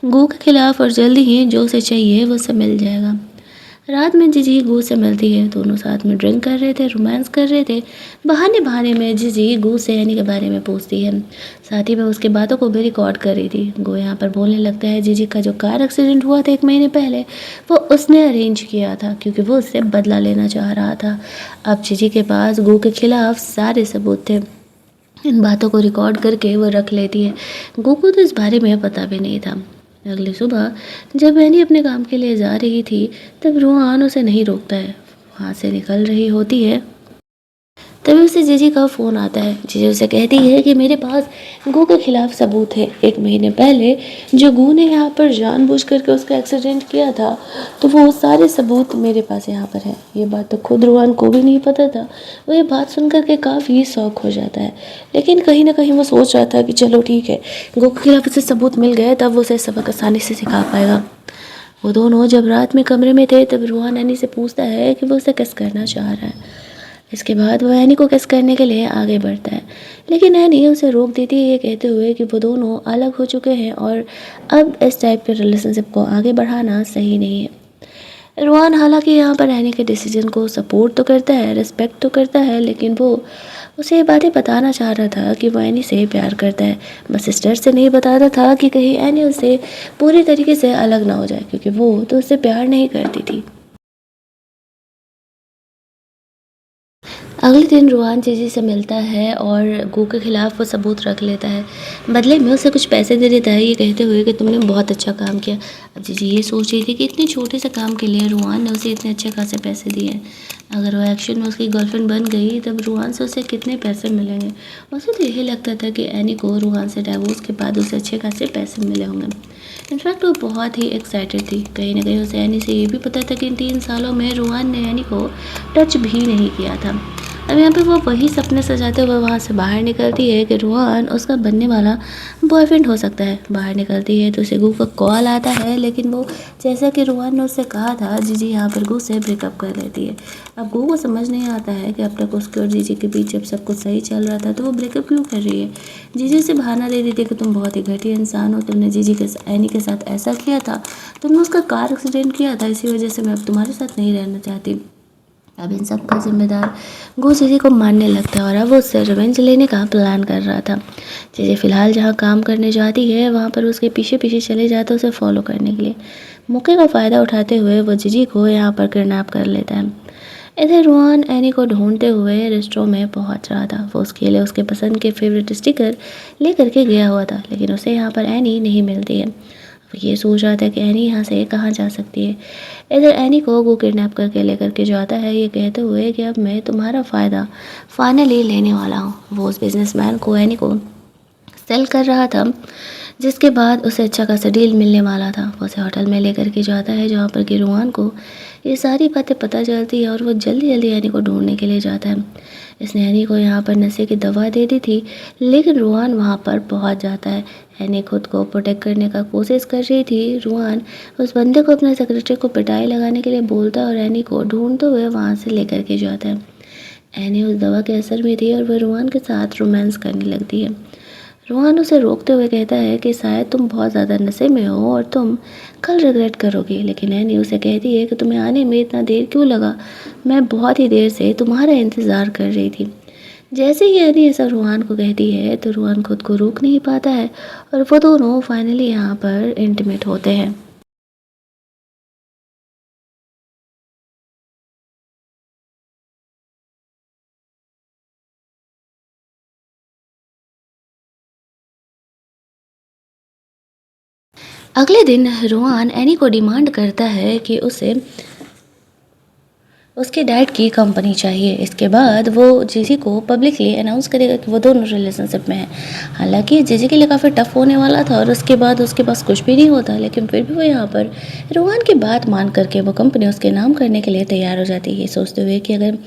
गू के खिलाफ और जल्दी ही जो उसे चाहिए वो उसे मिल जाएगा। रात में जीजी गू से मिलती है। दोनों साथ में ड्रिंक कर रहे थे, रोमांस कर रहे थे। बहाने बहाने में जीजी गू से एनी के बारे में पूछती है, साथ ही में उसकी बातों को भी रिकॉर्ड कर रही थी। गू यहाँ पर बोलने लगता है, जीजी का जो कार एक्सीडेंट हुआ था 1 महीने पहले, वो उसने अरेंज किया था क्योंकि वो उससे बदला लेना चाह रहा था। अब जीजी के पास गू के खिलाफ सारे सबूत थे। इन बातों को रिकॉर्ड करके वो रख लेती है। गू को तो इस बारे में पता भी नहीं था। अगली सुबह जब एनी अपने काम के लिए जा रही थी, तब रोहन उसे नहीं रोकता है। वहाँ से निकल रही होती है, तभी उसे जीजी का फ़ोन आता है। जीजी उसे कहती है कि मेरे पास गू के खिलाफ सबूत है। 1 महीने पहले जो गू ने यहाँ पर जानबूझ करके उसका एक्सीडेंट किया था, तो वो सारे सबूत मेरे पास यहाँ पर है। ये बात तो खुद रोहन को भी नहीं पता था। वो ये बात सुन करके काफ़ी शौक हो जाता है, लेकिन कहीं ना कहीं वो सोच रहा था कि चलो ठीक है, गू के खिलाफ उसे सबूत मिल गए, तब वो उसे सबक आसानी से सिखा पाएगा। वो दोनों जब रात में कमरे में थे, तब रोहन एनी से पूछता है कि वो उसे किस करना चाह रहा है। इसके बाद वो एनी को किस करने के लिए आगे बढ़ता है, लेकिन एनी उसे रोक देती है, ये कहते हुए कि वो दोनों अलग हो चुके हैं और अब इस टाइप के रिलेशनशिप को आगे बढ़ाना सही नहीं है। रोहन हालांकि यहाँ पर एनी के डिसीजन को सपोर्ट तो करता है, रिस्पेक्ट तो करता है, लेकिन वो उसे ये बातें बताना चाह रहा था कि वो एनी से प्यार करता है। बस सिस्टर से नहीं बता रहा था कि कहीं एनी उससे पूरी तरीके से अलग ना हो जाए, क्योंकि वो तो उससे प्यार नहीं करती थी। अगले दिन रोहन जीजी से मिलता है और गू के खिलाफ वो सबूत रख लेता है। बदले में उसे कुछ पैसे दे देता है, ये कहते हुए कि तुमने बहुत अच्छा काम किया। अब जीजी ये सोच रही थी कि इतने छोटे से काम के लिए रोहन ने उसे इतने अच्छे खासे पैसे दिए। अगर वो एक्शन में उसकी गर्लफ्रेंड बन गई, तब रोहन से उसे कितने पैसे मिलेंगे। उसे तो यही लगता था कि एनी को रोहन से डिवोर्स के बाद उसे अच्छे खासे पैसे मिले होंगे। इनफैक्ट वो बहुत ही एक्साइटेड थी। कहीं ना कहीं उसे एनी से ये भी पता था कि इन 3 सालों में रोहन ने एनी को टच भी नहीं किया था। अब यहाँ पे वो वही सपने सजाते हुए वहाँ से बाहर निकलती है कि रोहन उसका बनने वाला बॉयफ्रेंड हो सकता है। बाहर निकलती है तो उसे गू का कॉल आता है, लेकिन वो जैसा कि रोहन ने उससे कहा था, जीजी यहाँ पर गू से ब्रेकअप कर लेती है। अब गू को समझ नहीं आता है कि अब तक उसके और जीजी के बीच जब सब कुछ सही चल रहा था तो वो ब्रेकअप क्यों कर रही है। जीजी से बहाना दे देती है कि तुम बहुत ही घटिया इंसान हो, तुमने जीजी के एनी के साथ ऐसा किया था, तुमने उसका कार एक्सीडेंट किया था, इसी वजह से मैं अब तुम्हारे साथ नहीं रहना चाहती। अब इन सब का जिम्मेदार गो जीजी को मानने लगता है और अब वो उससे रिवेंज लेने का प्लान कर रहा था। जीजी फिलहाल जहाँ काम करने जाती है, वहाँ पर उसके पीछे पीछे चले जाते उसे फॉलो करने के लिए। मौके का फ़ायदा उठाते हुए वो जीजी को यहाँ पर किडनैप कर लेता है। इधर रोहन एनी को ढूंढते हुए रेस्टोरेंट में पहुँच रहा था। वो उसके लिए उसके पसंद के फेवरेट स्टिकर ले करके गया हुआ था, लेकिन उसे यहाँ पर एनी नहीं मिलती है। वो ये सोच रहा था कि एनी यहाँ से कहाँ जा सकती है। इधर एनी को वो किडनैप करके लेकर के जाता है, ये कहते हुए कि अब मैं तुम्हारा फ़ायदा फाइनली लेने वाला हूँ। वो उस बिजनेसमैन को एनी को सेल कर रहा था, जिसके बाद उसे अच्छा खासा डील मिलने वाला था। वो उसे होटल में लेकर के जाता है, जहाँ पर कि रोहन को ये सारी बातें पता चलती है और वो जल्दी जल्दी एनी को ढूंढने के लिए जाता है। इसने एनी को यहाँ पर नशे की दवा दे दी थी, लेकिन रूहान वहाँ पर पहुँच जाता है। एनी खुद को प्रोटेक्ट करने का कोशिश कर रही थी। रूहान उस बंदे को अपने सेक्रेटरी को पिटाई लगाने के लिए बोलता है और एनी को ढूंढते हुए वहाँ से लेकर के जाता है। एनी उस दवा के असर में थी और वह रूहान के साथ रोमांस करने लगती है। रूहान उसे रोकते हुए कहता है कि शायद तुम बहुत ज़्यादा नशे में हो और तुम कल रिग्रेट करोगी, लेकिन एनी उसे कहती है कि तुम्हें आने में इतना देर क्यों लगा, मैं बहुत ही देर से तुम्हारा इंतज़ार कर रही थी। जैसे ही एनी ऐसा रूहान को कहती है तो रूहान खुद को रोक नहीं पाता है और वो दोनों फाइनली यहाँ पर इंटीमेट होते हैं। अगले दिन रूहान एनी को डिमांड करता है कि उसे उसके डैड की कंपनी चाहिए। इसके बाद वो जीजी को पब्लिकली अनाउंस करेगा कि वो दोनों रिलेशनशिप में हैं। हालांकि जीजी के लिए काफ़ी टफ होने वाला था और उसके बाद उसके पास कुछ भी नहीं होता, लेकिन फिर भी वो यहाँ पर रोहन की बात मान करके वो कंपनी उसके नाम करने के लिए तैयार हो जाती है, सोचते हुए कि अगर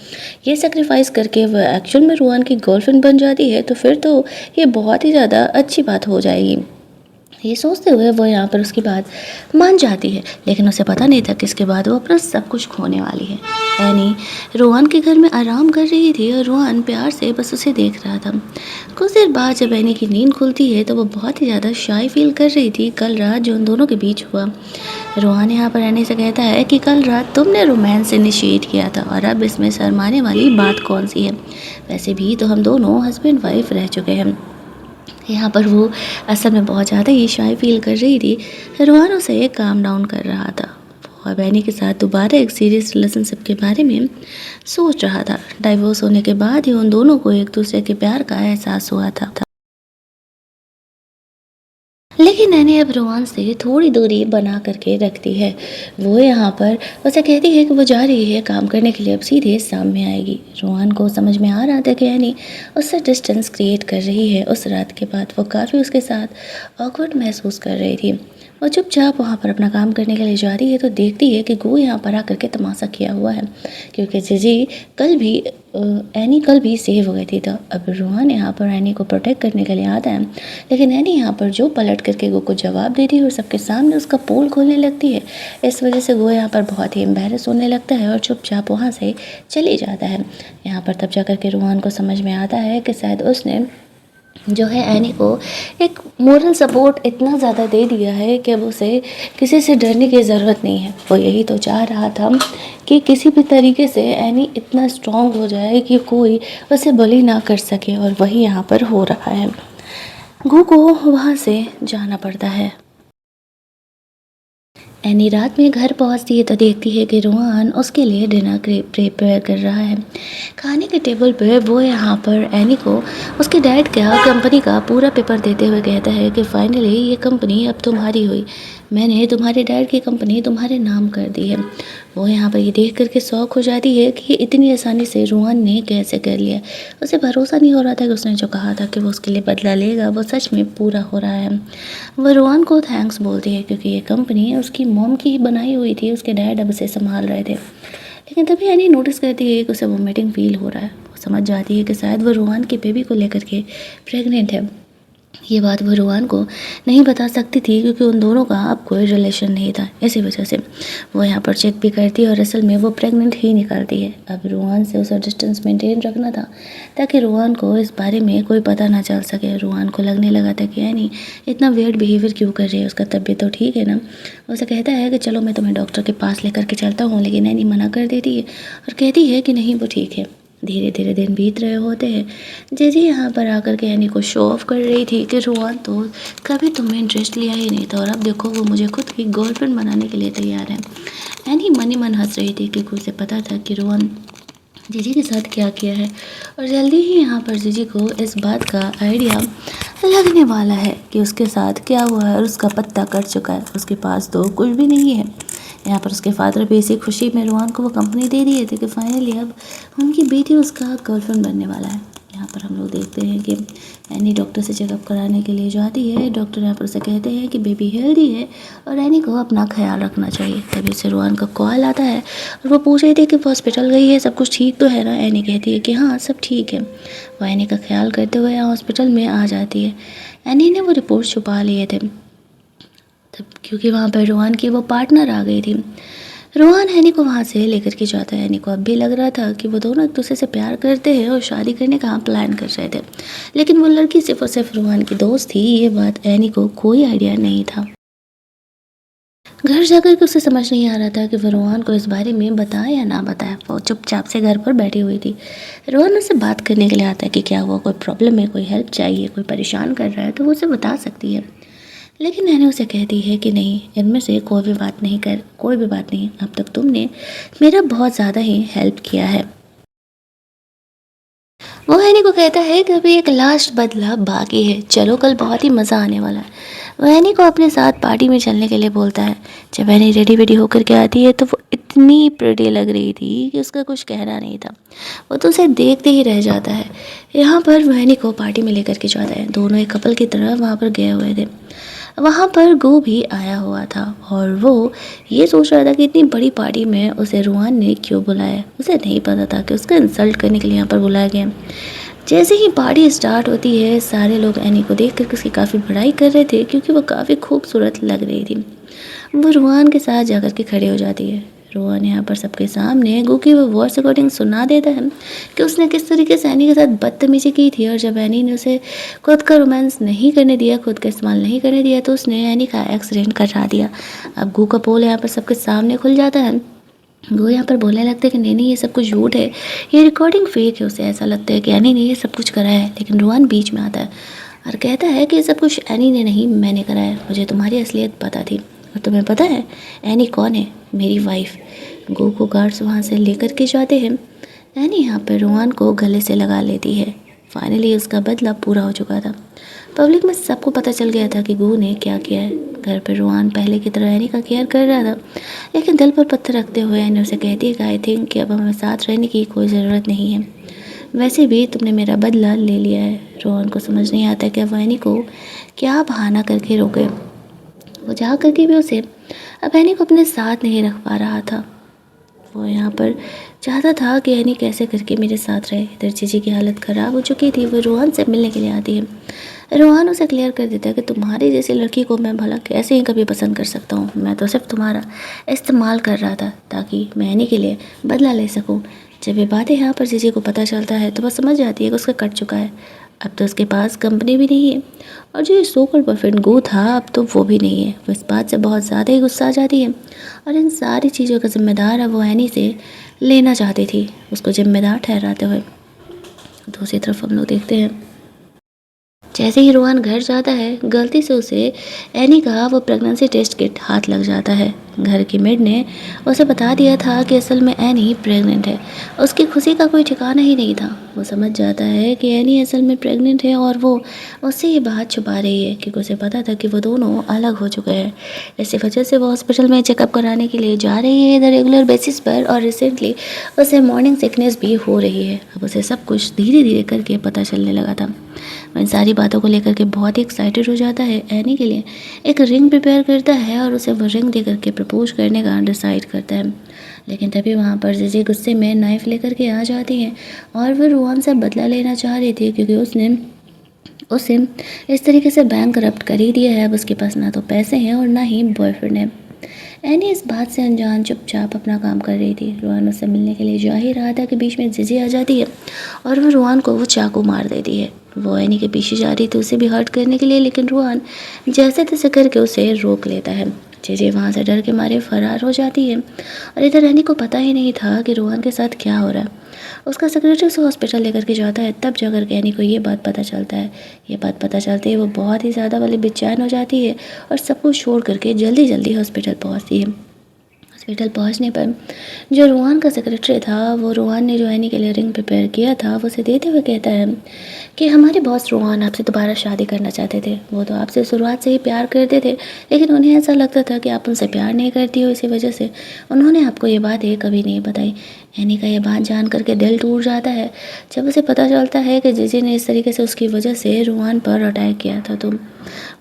ये सेक्रीफाइस करके वो एक्चुअल में रोहन की गर्लफ्रेंड बन जाती है तो फिर तो ये बहुत ही ज़्यादा अच्छी बात हो जाएगी। ये सोचते हुए वो यहाँ पर उसकी बात मान जाती है, लेकिन उसे पता नहीं था कि इसके बाद वो अपना सब कुछ खोने वाली है। एनी रोहन के घर में आराम कर रही थी और रोहन प्यार से बस उसे देख रहा था। कुछ देर बाद जब एनी की नींद खुलती है तो वो बहुत ही ज़्यादा शाय फील कर रही थी कल रात जो उन दोनों के बीच हुआ। रोहन यहाँ पर एनी से कहता है कि कल रात तुमने रोमांस इनिशिएट किया था और अब इसमें शर्माने वाली बात कौन सी है, वैसे भी तो हम दोनों हस्बैंड वाइफ रह चुके हैं। यहाँ पर वो असल में बहुत ज़्यादा ही शाय फील कर रही थी। रोहन उसे काम डाउन कर रहा था। वो अब एनी के साथ दोबारा एक सीरियस रिलेशनशिप के बारे में सोच रहा था। डाइवोर्स होने के बाद ही उन दोनों को एक दूसरे के प्यार का एहसास हुआ था। लेकिन एनी अब रोहन से थोड़ी दूरी बना करके रखती है। वो यहाँ पर उसे कहती है कि वो जा रही है काम करने के लिए, अब सीधे शाम में आएगी। रोहन को समझ में आ रहा था कि एनी उससे डिस्टेंस क्रिएट कर रही है। उस रात के बाद वो काफ़ी उसके साथ ऑकवर्ड महसूस कर रही थी। वो चुपचाप वहाँ पर अपना काम करने के लिए जा रही है तो देखती है कि गो यहाँ पर आकर के तमाशा किया हुआ है, क्योंकि जीजी कल भी एनी कल भी सेव हो गई थी। तो अब रोहन यहाँ पर एनी को प्रोटेक्ट करने के लिए आता है, लेकिन एनी यहाँ पर जो पलट करके गो को जवाब देती है और सबके सामने उसका पोल खोलने लगती है। इस वजह से गो यहाँ पर बहुत ही एम्बेरस होने लगता है और चुपचाप वहाँ से चली जाता है। यहाँ पर तब जा कर के रोहन को समझ में आता है कि शायद उसने जो है एनी को एक मोरल सपोर्ट इतना ज़्यादा दे दिया है कि अब उसे किसी से डरने की ज़रूरत नहीं है। वो यही तो चाह रहा था कि किसी भी तरीके से एनी इतना स्ट्रांग हो जाए कि कोई उसे बली ना कर सके, और वही यहाँ पर हो रहा है। गो को वहाँ से जाना पड़ता है। एनी रात में घर पहुंचती है तो देखती है कि रोहन उसके लिए डिनर प्रिपेयर कर रहा है। खाने के टेबल पर वो यहाँ पर एनी को उसके डैड का कंपनी का पूरा पेपर देते हुए कहता है कि फाइनली ये कंपनी अब तुम्हारी हुई, मैंने तुम्हारे डैड की कंपनी तुम्हारे नाम कर दी है। वो यहाँ पर ये देख करके शौक हो जाती है कि इतनी आसानी से रोहन ने कैसे कर लिया। उसे भरोसा नहीं हो रहा था कि उसने जो कहा था कि वो उसके लिए बदला लेगा वो सच में पूरा हो रहा है। वो रोहन को थैंक्स बोलती है क्योंकि ये कंपनी उसकी मॉम की ही बनाई हुई थी, उसके डैड अब उसे संभाल रहे थे। लेकिन तभी एनी नोटिस करती है कि उसे वोमिटिंग फील हो रहा है। वो समझ जाती है कि शायद वो रोहन के बेबी को लेकर के प्रेग्नेंट है। ये बात वो रोहन को नहीं बता सकती थी क्योंकि उन दोनों का अब कोई रिलेशन नहीं था। इसी वजह से वो यहाँ पर चेक भी करती है और असल में वो प्रेग्नेंट ही निकलती है। अब रोहन से उसे डिस्टेंस मेंटेन रखना था ताकि रोहन को इस बारे में कोई पता ना चल सके। रोहन को लगने लगा था कि यानी इतना वियर्ड बिहेवियर क्यों कर रही है, उसका तबीयत तो ठीक है ना। उसे कहता है कि चलो मैं तुम्हें डॉक्टर के पास लेकर के चलता हूँ, लेकिन एनी मना कर देती है और कहती है कि नहीं वो ठीक है। धीरे धीरे दिन बीत रहे होते हैं। जीजी यहाँ पर आकर के एनी को शो ऑफ कर रही थी कि रोहन तो कभी तुम्हें इंटरेस्ट लिया ही नहीं था और अब देखो वो मुझे खुद की गर्लफ्रेंड बनाने के लिए तैयार है। एनी मन ही मन हंस रही थी क्योंकि उसे पता था कि रोहन जीजी के साथ क्या किया है, और जल्दी ही यहाँ पर जीजी को इस बात का आइडिया लगने वाला है कि उसके साथ क्या हुआ है और उसका पत्ता कट चुका है। उसके पास तो कुछ भी नहीं है। यहाँ पर उसके फादर भी इसी खुशी में रोहन को वो कंपनी दे दिए थे कि फाइनली अब उनकी बेटी उसका गर्लफ्रेंड बनने वाला है। यहाँ पर हम लोग देखते हैं कि एनी डॉक्टर से चेकअप कराने के लिए जाती है। डॉक्टर यहाँ पर उसे कहते हैं कि बेबी हेल्दी है और एनी को अपना ख्याल रखना चाहिए। तभी उसे रोहन का कॉल आता है और वो पूछ रही थी कि वो हॉस्पिटल गई है, सब कुछ ठीक तो है ना। एनी कहती है कि हाँ सब ठीक है। वो एनी का ख्याल करते हुए यहाँ हॉस्पिटल में आ जाती है। एनी ने वो रिपोर्ट छुपा लिए थे तब, क्योंकि वहाँ पर रोहन की वो पार्टनर आ गई थी। रोहन एनी को वहाँ से लेकर के जाता है। एनी को अब भी लग रहा था कि वो दोनों एक दूसरे से प्यार करते हैं और शादी करने का प्लान कर रहे थे, लेकिन वो लड़की सिर्फ और सिर्फ रोहन की दोस्त थी। ये बात एनी को कोई आइडिया नहीं था। घर जाकर के उसे समझ नहीं आ रहा था कि वो रोहन को इस बारे में बताए या ना बताए। वो चुपचाप से घर पर बैठी हुई थी। रोहन उससे बात करने के लिए आता है कि क्या हुआ, कोई प्रॉब्लम है, कोई हेल्प चाहिए, कोई परेशान कर रहा है तो वो उसे बता सकती है। लेकिन मैंने उसे कहती है कि नहीं, इनमें से कोई भी बात नहीं। अब तक तुमने मेरा बहुत ज़्यादा ही हेल्प किया है। वो हैनी को कहता है कि अभी एक लास्ट बदला बाकी है, चलो कल बहुत ही मज़ा आने वाला है। वो हैनी को अपने साथ पार्टी में चलने के लिए बोलता है। जब हैनी रेडी वेडी होकर के आती है तो वो इतनी प्रिटी लग रही थी कि उसका कुछ कहना नहीं था। वो तो उसे देखते ही रह जाता है। यहाँ पर वो हैनी को पार्टी में लेकर के जाता है। दोनों एक कपल की तरह वहाँ पर गए हुए थे। वहाँ पर गो भी आया हुआ था और वो ये सोच रहा था कि इतनी बड़ी पार्टी में उसे रोहन ने क्यों बुलाया। उसे नहीं पता था कि उसका इंसल्ट करने के लिए यहाँ पर बुलाया गया। जैसे ही पार्टी स्टार्ट होती है, सारे लोग एनी को देख करके उसकी काफ़ी बड़ाई कर रहे थे क्योंकि वो काफ़ी खूबसूरत लग रही थी। वो रोहन के साथ जाकर के खड़ी हो जाती है। रोहन यहाँ पर सबके सामने गो की वो वॉइस रिकॉर्डिंग सुना देता है कि उसने किस तरीके से एनी के साथ बदतमीजी की थी, और जब एनी ने उसे खुद का रोमांस नहीं करने दिया, खुद का इस्तेमाल नहीं करने दिया, तो उसने एनी का एक्सीडेंट करा दिया। अब गो का पोल यहाँ पर सबके सामने खुल जाता है। वो यहाँ पर बोलने लगते हैं कि नहीं नहीं ये सब कुछ झूठ है, ये रिकॉर्डिंग फेक है। उसे ऐसा लगता है कि एनी ने ये सब कुछ करा है, लेकिन रोहन बीच में आता है और कहता है कि ये सब कुछ एनी ने नहीं, मैंने करा है। मुझे तुम्हारी असलियत पता थी और तुम्हें पता है एनी कौन है? मेरी वाइफ। गो को गार्ड्स वहाँ से लेकर के जाते हैं। एनी यहाँ पर रोहन को गले से लगा लेती है। फाइनली उसका बदला पूरा हो चुका था। पब्लिक में सबको पता चल गया था कि गो ने क्या किया है। घर पर रोहन पहले की तरह एनी का केयर कर रहा था, लेकिन दिल पर पत्थर रखते हुए एनी उसे कहती है कि आई थिंक कि अब हमें साथ रहने की कोई ज़रूरत नहीं है। वैसे भी तुमने मेरा बदला ले लिया है। रोहन को समझ नहीं आता कि अब एनी को क्या बहाना करके रोके। वो जा करके भी उसे अब एनी को अपने साथ नहीं रख पा रहा था। वो यहाँ पर चाहता था कि एनी कैसे करके मेरे साथ रहे। इधर जीजी की हालत ख़राब हो चुकी थी। वो रोहन से मिलने के लिए आती है। रोहन उसे क्लियर कर देता है कि तुम्हारी जैसी लड़की को मैं भला कैसे ही कभी पसंद कर सकता हूँ। मैं तो सिर्फ तुम्हारा इस्तेमाल कर रहा था ताकि मैं एनी के लिए बदला ले सकूँ। जब ये बातें यहाँ पर जीजी को पता चलता है तो वह समझ जाती है कि उसका कट चुका है। अब तो उसके पास कंपनी भी नहीं है और जो सो कॉल्ड बॉयफ्रेंड गो था अब तो वो भी नहीं है। वो इस बात से बहुत ज़्यादा ही गुस्सा आ जाती है और इन सारी चीज़ों का जिम्मेदार अब वो एनी से लेना चाहती थी, उसको जिम्मेदार ठहराते हुए। दूसरी तरफ हम लोग देखते हैं जैसे ही रोहन घर जाता है, गलती से उसे एनी का वो प्रेगनेंसी टेस्ट किट हाथ लग जाता है। घर की मेड ने उसे बता दिया था कि असल में एनी प्रेग्नेंट है। उसकी खुशी का कोई ठिकाना ही नहीं था। वो समझ जाता है कि एनी असल में प्रेग्नेंट है और वो उससे ये बात छुपा रही है क्योंकि उसे पता था कि वो दोनों अलग हो चुके हैं। इसी वजह से वो हॉस्पिटल में चेकअप कराने के लिए जा रही है इधर रेगुलर बेसिस पर, और रिसेंटली उसे मॉर्निंग सिकनेस भी हो रही है। अब उसे सब कुछ धीरे धीरे करके पता चलने लगा था। इन सारी बातों को लेकर के बहुत ही एक्साइटेड हो जाता है। एनी के लिए एक रिंग प्रिपेयर करता है और उसे वो रिंग दे करके प्रपोज करने का डिसाइड करता है। लेकिन तभी वहाँ पर जीजी गुस्से में नाइफ लेकर के आ जाती है और वो रोहन से बदला लेना चाह रही थी क्योंकि उसने उसे इस तरीके से बैंक करप्ट कर ही दिया है। अब उसके पास ना तो पैसे हैं और ना ही बॉयफ्रेंड है। एनी इस बात से अनजान चुपचाप अपना काम कर रही थी। रोहन उससे मिलने के लिए जा ही रहा था कि बीच में जीजी आ जाती है और वो रोहन को वो चाकू मार देती है। वो एनी के पीछे जा रही थी उसे भी हर्ट करने के लिए, लेकिन रोहन जैसे तैसे करके उसे रोक लेता है। जीजी वहाँ से डर के मारे फरार हो जाती है और इधर एनी को पता ही नहीं था कि रोहन के साथ क्या हो रहा है। उसका सेक्रेटरी उसे हॉस्पिटल लेकर के जाता है, तब जाकर के एनी को ये बात पता चलता है। ये बात पता चलते ही वो बहुत ही ज़्यादा वाली बेचैन हो जाती है और सब कुछ छोड़ करके जल्दी जल्दी हॉस्पिटल पहुँचती है। हॉस्पिटल पहुंचने पर जो रूहान का सेक्रेटरी था, वो रूहान ने जो एनी के लिए रिंग प्रिपेयर किया था वो उसे देते हुए कहता है कि हमारे बॉस रूहान आपसे दोबारा शादी करना चाहते थे। वो तो आपसे शुरुआत से ही प्यार करते थे, लेकिन उन्हें ऐसा लगता था कि आप उनसे प्यार नहीं करती हो, इसी वजह से उन्होंने आपको ये बातें कभी नहीं बताई। एनी का ये बात जान करके दिल टूट जाता है जब उसे पता चलता है कि जीजी ने इस तरीके से उसकी वजह से रूहान पर अटैक किया था। तो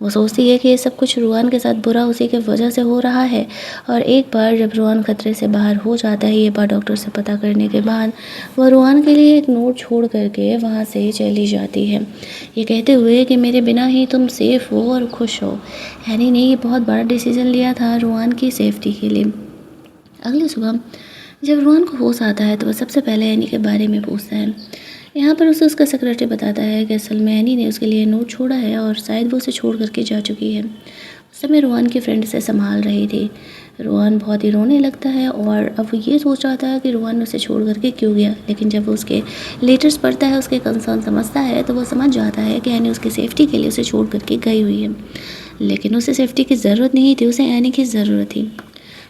वो सोचती है कि ये सब कुछ रूहान के साथ बुरा उसी की वजह से हो रहा है। और एक बार जब रूहान खतरे से बाहर हो जाता है, ये बात डॉक्टर से पता करने के बाद, वह रूहान के लिए एक नोट छोड़ करके वहाँ से चली जाती है, ये कहते हुए कि मेरे बिना ही तुम सेफ़ हो और खुश हो। हैनी ने ये बहुत बड़ा डिसीजन लिया था रूहान की सेफ्टी के लिए। अगली सुबह जब रूहान को होश आता है तो वह सबसे पहले एनी के बारे में पूछता है। यहाँ पर उसे उसका सेक्रेटरी बताता है कि असल में एनी ने उसके लिए नोट छोड़ा है और शायद वो उसे छोड़ करके जा चुकी है। उस समय रूहान की फ्रेंड से संभाल रही थी। रूहान बहुत ही रोने लगता है और अब वो ये सोच रहा था कि रूहान उसे छोड़ करके क्यों गया, लेकिन जब वो उसके लेटर्स पढ़ता है, उसके कंसर्न समझता है, तो वो समझ जाता है कि एनी उसकी सेफ्टी के लिए उसे छोड़ करके गई हुई है। लेकिन उसे सेफ्टी की ज़रूरत नहीं थी, उसे एनी की ज़रूरत थी।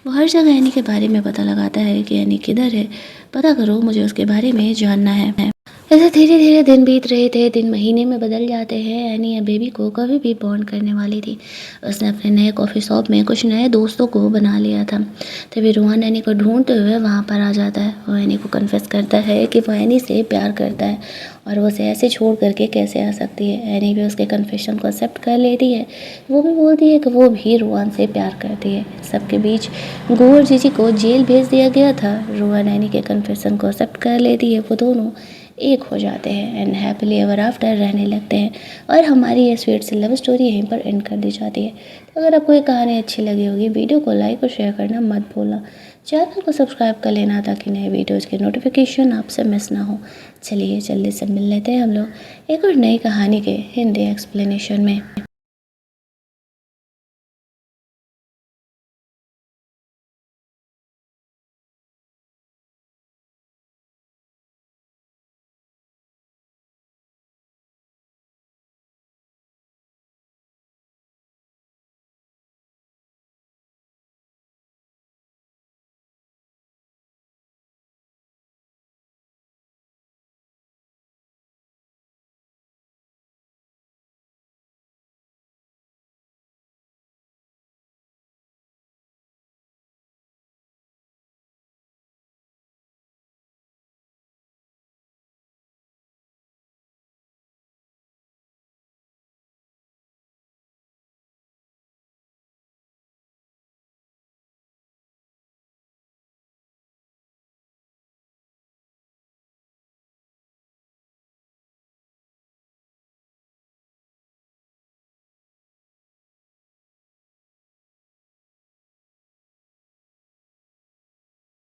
वो हर जगह एनी के बारे में पता लगाता है कि एनी किधर है, पता करो, मुझे उसके बारे में जानना है। ऐसे धीरे धीरे दिन बीत रहे थे, दिन महीने में बदल जाते हैं। एनी या बेबी को कभी भी बॉन्ड करने वाली थी। उसने अपने नए कॉफ़ी शॉप में कुछ नए दोस्तों को बना लिया था। तभी रूहान एनी को ढूंढते हुए वहाँ पर आ जाता है। वो एनी को कन्फेस करता है कि वो एनी से प्यार करता है और वो उसे ऐसे छोड़ करके कैसे आ सकती है। एनी भी उसके कन्फेशन को एक्सेप्ट कर लेती है। वो भी बोलती है कि वो भी रूहान से प्यार करती है। सबके बीच गू और जीजी को जेल भेज दिया गया था। रूहान एनी के कन्फेशन को एक्सेप्ट कर लेती है। वो दोनों एक हो जाते हैं एंड हैप्पीली एवर आफ्टर रहने लगते हैं। और हमारी ये स्वीट सी लव स्टोरी यहीं पर एंड कर दी जाती है। तो अगर आपको ये कहानी अच्छी लगी होगी, वीडियो को लाइक और शेयर करना मत भूलना। चैनल को सब्सक्राइब कर लेना ताकि नए वीडियोज़ के नोटिफिकेशन आपसे मिस ना हो। चलिए जल्दी से मिल लेते हैं हम लोग एक और नई कहानी के हिंदी एक्सप्लेनेशन में।